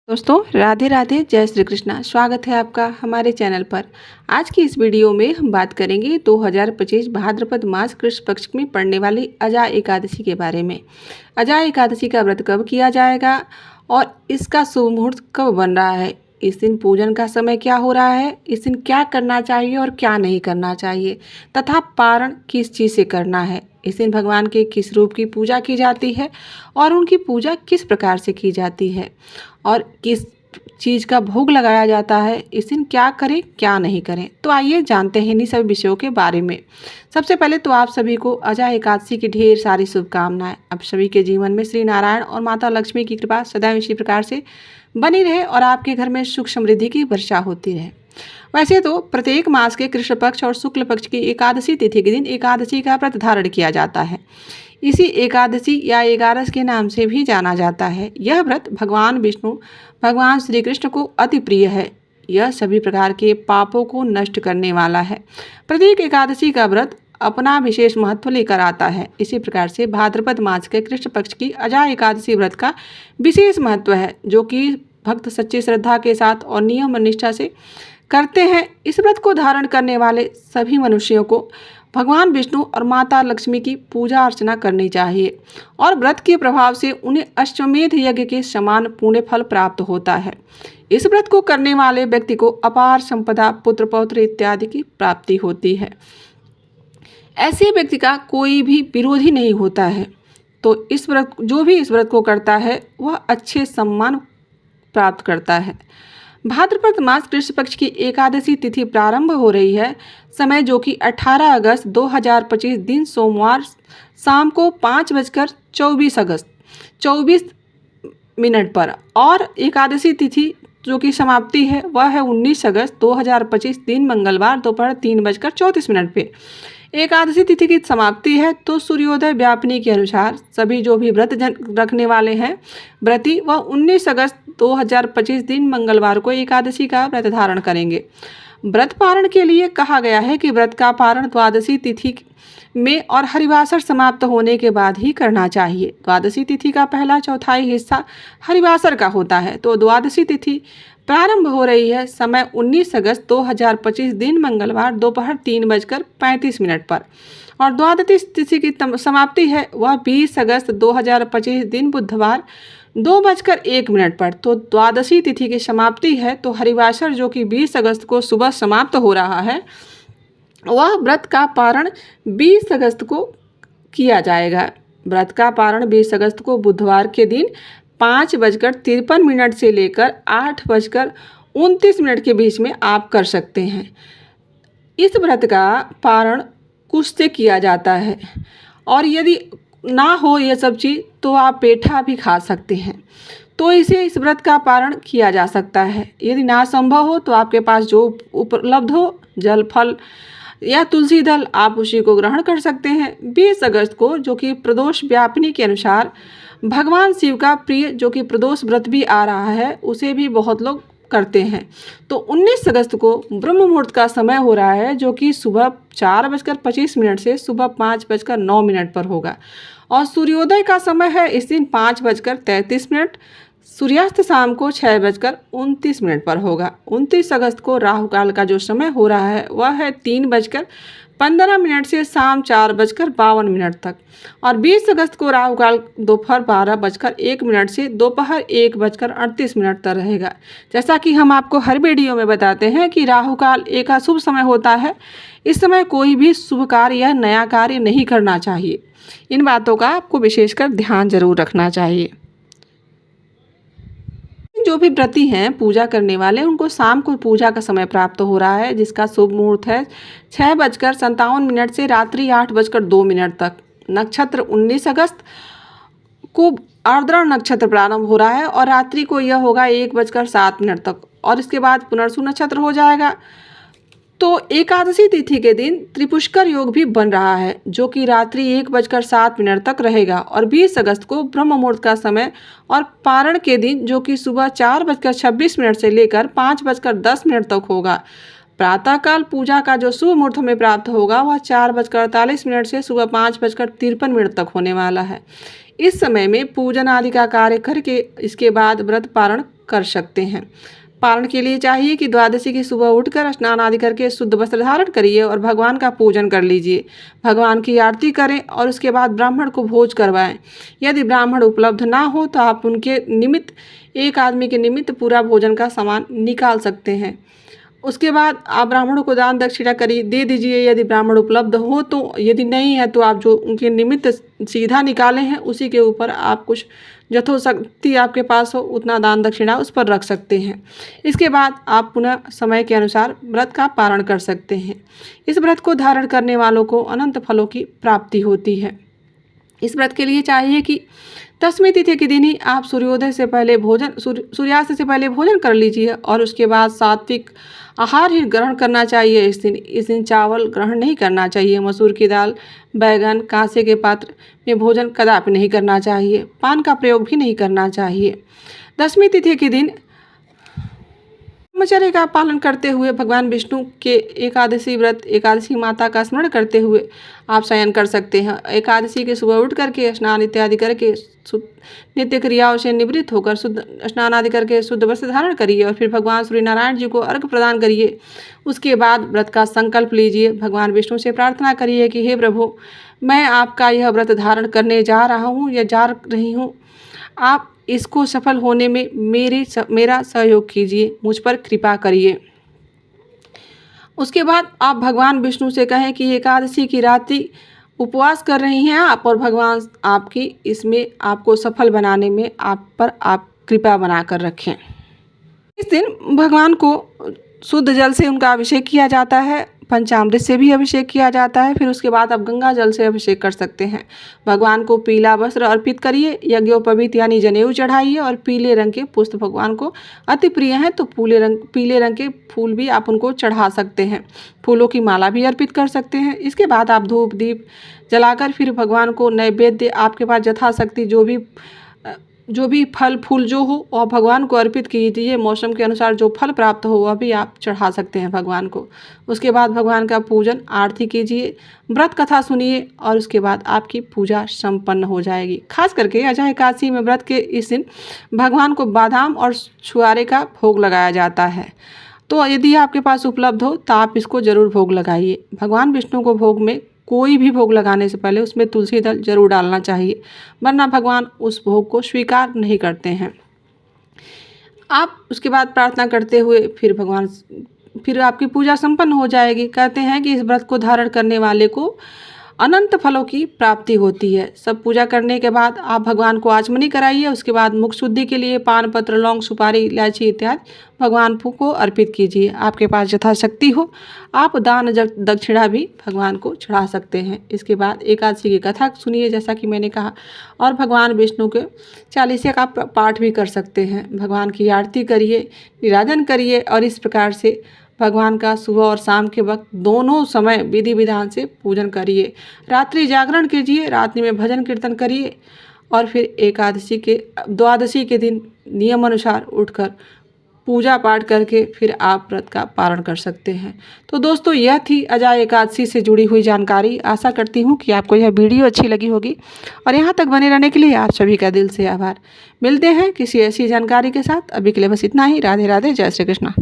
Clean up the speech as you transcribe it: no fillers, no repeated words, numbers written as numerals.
दोस्तों राधे राधे, जय श्री कृष्णा। स्वागत है आपका हमारे चैनल पर। आज की इस वीडियो में हम बात करेंगे 2025 भाद्रपद मास कृष्ण पक्ष में पड़ने वाली अजा एकादशी के बारे में। अजा एकादशी का व्रत कब किया जाएगा और इसका शुभ मुहूर्त कब बन रहा है, इस दिन पूजन का समय क्या हो रहा है, इस दिन क्या करना चाहिए और क्या नहीं करना चाहिए, तथा पारण किस चीज़ से करना है, इस दिन भगवान के किस रूप की पूजा की जाती है और उनकी पूजा किस प्रकार से की जाती है और किस चीज़ का भोग लगाया जाता है, इस दिन क्या करें क्या नहीं करें। तो आइए जानते हैं इन्हीं सभी विषयों के बारे में। सबसे पहले तो आप सभी को अजा एकादशी की ढेर सारी शुभकामनाएं। आप सभी के जीवन में श्री नारायण और माता लक्ष्मी की कृपा सदैव इसी प्रकार से बनी रहे और आपके घर में सुख समृद्धि की वर्षा होती रहे। वैसे तो प्रत्येक मास के कृष्ण पक्ष और शुक्ल पक्ष की एकादशी तिथि के दिन एकादशी का व्रत धारण किया जाता है। इसी एकादशी या एकादश के नाम से भी जाना जाता है। यह व्रत भगवान विष्णु भगवान श्री कृष्ण को अति प्रिय है। यह सभी प्रकार के पापों को नष्ट करने वाला है। प्रत्येक एकादशी का व्रत अपना विशेष महत्व लेकर आता है। इसी प्रकार से भाद्रपद मास के कृष्ण पक्ष की अजा एकादशी व्रत का विशेष महत्व है, जो कि भक्त सच्ची श्रद्धा के साथ और नियम और निष्ठा से करते हैं। इस व्रत को धारण करने वाले सभी मनुष्यों को भगवान विष्णु और माता लक्ष्मी की पूजा अर्चना करनी चाहिए और व्रत के प्रभाव से उन्हें अश्वमेध यज्ञ के समान पुण्य फल प्राप्त होता है। इस व्रत को करने वाले व्यक्ति को अपार संपदा, पुत्र पौत्र इत्यादि की प्राप्ति होती है। ऐसे व्यक्ति का कोई भी विरोधी नहीं होता है। तो इस व्रत जो भी इस व्रत को करता है वह अच्छे सम्मान प्राप्त करता है। भाद्रपद मास कृष्ण पक्ष की एकादशी तिथि प्रारंभ हो रही है। समय जो कि 18 अगस्त 2025 दिन सोमवार शाम को 5:24 पर और एकादशी तिथि जो कि समाप्ति है वह है 19 अगस्त 2025 दिन मंगलवार दोपहर 3:34 पे। एकादशी तिथि की समाप्ति है तो सूर्योदय व्यापनी के अनुसार सभी जो भी व्रत रखने वाले हैं व्रती वह 19 अगस्त 2025 दिन मंगलवार को एकादशी का व्रत धारण करेंगे। व्रत पारण के लिए कहा गया है कि व्रत का पारण द्वादशी तिथि में और हरिवासर समाप्त होने के बाद ही करना चाहिए। द्वादशी तिथि का पहला चौथाई हिस्सा हरिवासर का होता है। तो द्वादशी तिथि प्रारंभ हो रही है समय 19 अगस्त 2025 दिन मंगलवार दोपहर 3:35 पर और द्वादशी तिथि की समाप्ति है वह 20 अगस्त 2025 दिन बुधवार 2:01 पर। तो द्वादशी तिथि की समाप्ति है तो हरिवासर जो कि 20 अगस्त को सुबह समाप्त हो रहा है वह व्रत का पारण 20 अगस्त को किया जाएगा। व्रत का पारण 20 अगस्त को बुधवार के दिन 5:53 से लेकर 8:29 के बीच में आप कर सकते हैं। इस व्रत का पारण कुश से किया जाता है और यदि ना हो यह सब चीज़ तो आप पेठा भी खा सकते हैं। तो इस व्रत का पारण किया जा सकता है। यदि ना संभव हो तो आपके पास जो उपलब्ध हो जल फल या तुलसी दल आप उसी को ग्रहण कर सकते हैं। 20 अगस्त को जो कि प्रदोष व्यापनी के अनुसार भगवान शिव का प्रिय जो कि प्रदोष व्रत भी आ रहा है उसे भी बहुत लोग करते हैं। तो 19 अगस्त को ब्रह्म मुहूर्त का समय हो रहा है जो कि सुबह 4:25 से सुबह 5:09 पर होगा और सूर्योदय का समय है इस दिन 5:33। सूर्यास्त शाम को 6:29 पर होगा। 29 अगस्त को राहु काल का जो समय हो रहा है वह है 3:15 से शाम 4:52 तक और 20 अगस्त को राहु काल दोपहर 12:01 से दोपहर 1:38 तक रहेगा। जैसा कि हम आपको हर वीडियो में बताते हैं कि राहु काल एक अशुभ समय होता है। इस समय कोई भी शुभ कार्य या नया कार्य नहीं करना चाहिए। इन बातों का आपको विशेषकर ध्यान जरूर रखना चाहिए। जो भी व्रती हैं पूजा करने वाले उनको शाम को पूजा का समय प्राप्त हो रहा है जिसका शुभ मुहूर्त है 6:57 से रात्रि 8:02 तक। नक्षत्र 19 अगस्त को आर्द्रा नक्षत्र प्रारंभ हो रहा है और रात्रि को यह होगा 1:07 तक और इसके बाद पुनर्सु नक्षत्र हो जाएगा। तो एकादशी तिथि के दिन त्रिपुष्कर योग भी बन रहा है जो कि रात्रि 1:07 तक रहेगा और 20 अगस्त को ब्रह्म मुहूर्त का समय और पारण के दिन जो कि सुबह 4:26 से लेकर 5:10 तक होगा। प्रातःकाल पूजा का जो शुभ मुहूर्त हमें प्राप्त होगा वह 4:48 से सुबह 5:53 तक होने वाला है। इस समय में पूजन आदि का कार्य करके इसके बाद व्रत पारण कर सकते हैं। पारण के लिए चाहिए कि द्वादशी की सुबह उठकर स्नान आदि करके शुद्ध वस्त्र धारण करिए और भगवान का पूजन कर लीजिए। भगवान की आरती करें और उसके बाद ब्राह्मण को भोज करवाएं। यदि ब्राह्मण उपलब्ध ना हो तो आप उनके निमित्त, एक आदमी के निमित्त पूरा भोजन का सामान निकाल सकते हैं। उसके बाद आप ब्राह्मणों को दान दक्षिणा करिए, दे दीजिए यदि ब्राह्मण उपलब्ध हो तो। यदि नहीं है तो आप जो उनके निमित्त सीधा निकाले हैं उसी के ऊपर आप कुछ यथोशक्ति आपके पास हो उतना दान दक्षिणा उस पर रख सकते हैं। इसके बाद आप पुनः समय के अनुसार व्रत का पारण कर सकते हैं। इस व्रत को धारण करने वालों को अनंत फलों की प्राप्ति होती है। इस व्रत के लिए चाहिए कि दशमी तिथि के दिन ही आप सूर्योदय से पहले सूर्यास्त से पहले भोजन कर लीजिए और उसके बाद सात्विक आहार ही ग्रहण करना चाहिए। इस दिन चावल ग्रहण नहीं करना चाहिए। मसूर की दाल, बैगन, कांसे के पात्र में भोजन कदापि नहीं करना चाहिए। पान का प्रयोग भी नहीं करना चाहिए। दशमी तिथि के दिन ब्रह्मचर्य का पालन करते हुए भगवान विष्णु के एकादशी माता का स्मरण करते हुए आप शयन कर सकते हैं। एकादशी के सुबह उठ करके स्नान इत्यादि करके नित्य क्रियाओं से निवृत्त होकर शुद्ध स्नान आदि करके शुद्ध वस्त्र धारण करिए और फिर भगवान श्री नारायण जी को अर्घ्य प्रदान करिए। उसके बाद व्रत का संकल्प लीजिए। भगवान विष्णु से प्रार्थना करिए कि हे प्रभु, मैं आपका यह व्रत धारण करने जा रहा हूँ या जा रही हूँ। आप इसको सफल होने में मेरा सहयोग कीजिए, मुझ पर कृपा करिए। उसके बाद आप भगवान विष्णु से कहें कि एकादशी की रात्रि उपवास कर रही हैं आप और भगवान आपकी इसमें आपको सफल बनाने में आप कृपा बनाकर रखें। इस दिन भगवान को शुद्ध जल से उनका अभिषेक किया जाता है, पंचामृत से भी अभिषेक किया जाता है। फिर उसके बाद आप गंगा जल से अभिषेक कर सकते हैं। भगवान को पीला वस्त्र अर्पित करिए, यज्ञोपवीत यानी जनेऊ चढ़ाइए और पीले रंग के पुष्प भगवान को अति प्रिय हैं तो पीले रंग के फूल भी आप उनको चढ़ा सकते हैं। फूलों की माला भी अर्पित कर सकते हैं। इसके बाद आप धूप दीप जलाकर फिर भगवान को नैवेद्य आपके पास यथाशक्ति जो भी फल फूल जो हो वह भगवान को अर्पित कीजिए। मौसम के अनुसार जो फल प्राप्त हो वह भी आप चढ़ा सकते हैं भगवान को। उसके बाद भगवान का पूजन आरती कीजिए, व्रत कथा सुनिए और उसके बाद आपकी पूजा संपन्न हो जाएगी। खास करके अजय एकादशी में व्रत के इस दिन भगवान को बादाम और छुआरे का भोग लगाया जाता है। तो यदि आपके पास उपलब्ध हो तो आप इसको ज़रूर भोग लगाइए। भगवान विष्णु को भोग में कोई भी भोग लगाने से पहले उसमें तुलसी दल जरूर डालना चाहिए, वरना भगवान उस भोग को स्वीकार नहीं करते हैं। आप उसके बाद प्रार्थना करते हुए फिर आपकी पूजा संपन्न हो जाएगी। कहते हैं कि इस व्रत को धारण करने वाले को अनंत फलों की प्राप्ति होती है। सब पूजा करने के बाद आप भगवान को आचमनी कराइए। उसके बाद मुख शुद्धि के लिए पान पत्र, लौंग, सुपारी, इलायची इत्यादि भगवान को अर्पित कीजिए। आपके पास यथाशक्ति हो आप दान दक्षिणा भी भगवान को चढ़ा सकते हैं। इसके बाद एकादशी की कथा सुनिए जैसा कि मैंने कहा, और भगवान विष्णु के चालीसा का पाठ भी कर सकते हैं। भगवान की आरती करिए, निराजन करिए और इस प्रकार से भगवान का सुबह और शाम के वक्त दोनों समय विधि विधान से पूजन करिए। रात्रि जागरण कीजिए, रात्रि में भजन कीर्तन करिए और फिर द्वादशी के दिन नियम अनुसार उठकर पूजा पाठ करके फिर आप व्रत का पारण कर सकते हैं। तो दोस्तों, यह थी अजय एकादशी से जुड़ी हुई जानकारी। आशा करती हूँ कि आपको यह वीडियो अच्छी लगी होगी और यहाँ तक बने रहने के लिए आप सभी का दिल से आभार। मिलते हैं किसी ऐसी जानकारी के साथ। अभी के लिए बस इतना ही। राधे राधे, जय श्री कृष्णा।